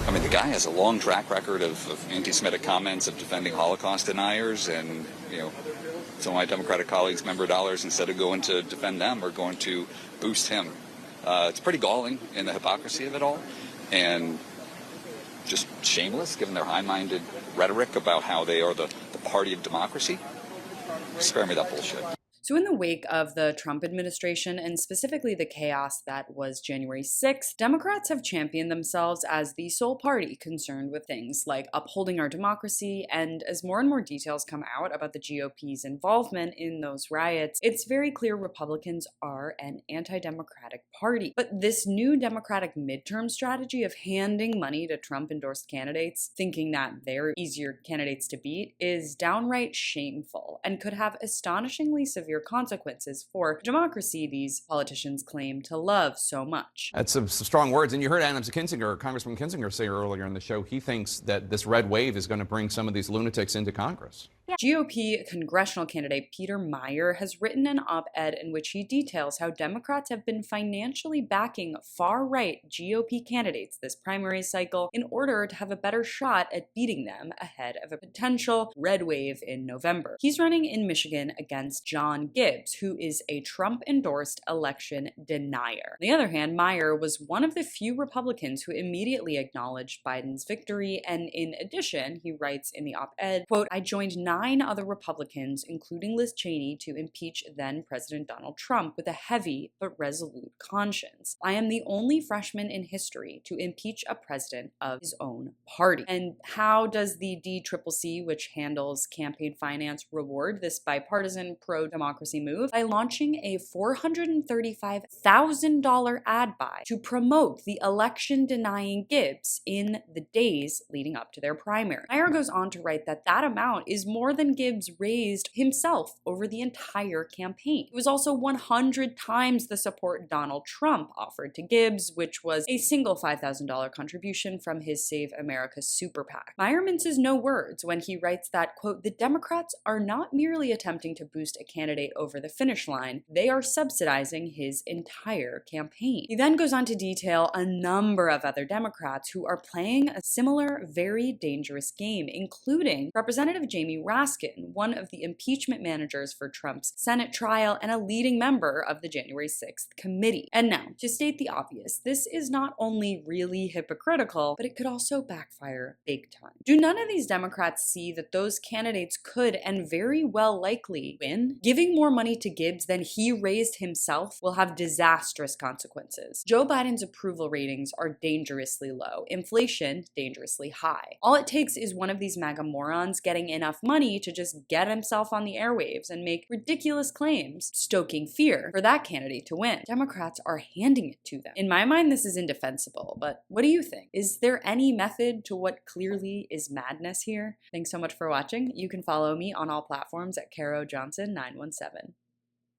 I mean, the guy has a long track record of anti-Semitic comments, of defending Holocaust deniers, and, some of my Democratic colleagues' member dollars, instead of going to defend them, are going to boost him. It's pretty galling in the hypocrisy of it all, and just shameless, given their high-minded rhetoric about how they are the party of democracy. Spare me that bullshit. So in the wake of the Trump administration, and specifically the chaos that was January 6th, Democrats have championed themselves as the sole party concerned with things like upholding our democracy, and as more and more details come out about the GOP's involvement in those riots, it's very clear Republicans are an anti-democratic party. But this new Democratic midterm strategy of handing money to Trump-endorsed candidates, thinking that they're easier candidates to beat, is downright shameful and could have astonishingly severe consequences for democracy these politicians claim to love so much. That's some strong words. And you heard Congressman Kinzinger say earlier in the show, he thinks that this red wave is going to bring some of these lunatics into Congress. GOP congressional candidate Peter Meijer has written an op-ed in which he details how Democrats have been financially backing far-right GOP candidates this primary cycle in order to have a better shot at beating them ahead of a potential red wave in November. He's running in Michigan against John Gibbs, who is a Trump-endorsed election denier. On the other hand, Meijer was one of the few Republicans who immediately acknowledged Biden's victory, and in addition, he writes in the op-ed, quote, "I joined 9 other Republicans, including Liz Cheney, to impeach then-President Donald Trump with a heavy but resolute conscience. I am the only freshman in history to impeach a president of his own party." And how does the DCCC, which handles campaign finance, reward this bipartisan pro-democracy move? By launching a $435,000 ad buy to promote the election-denying Gibbs in the days leading up to their primary. Meijer goes on to write that that amount is more than Gibbs raised himself over the entire campaign. It was also 100 times the support Donald Trump offered to Gibbs, which was a single $5,000 contribution from his Save America super PAC. Meijer minces no words when he writes that, quote, "The Democrats are not merely attempting to boost a candidate over the finish line, they are subsidizing his entire campaign." He then goes on to detail a number of other Democrats who are playing a similar, very dangerous game, including Representative Jamie Raskin, one of the impeachment managers for Trump's Senate trial and a leading member of the January 6th committee. And now, to state the obvious, this is not only really hypocritical, but it could also backfire big time. Do none of these Democrats see that those candidates could and very well likely win? Giving more money to Gibbs than he raised himself will have disastrous consequences. Joe Biden's approval ratings are dangerously low, inflation dangerously high. All it takes is one of these MAGA morons getting enough money to just get himself on the airwaves and make ridiculous claims, stoking fear for that candidate to win. Democrats are handing it to them. In my mind, this is indefensible, but what do you think? Is there any method to what clearly is madness here? Thanks so much for watching. You can follow me on all platforms at Caro Johnson 917.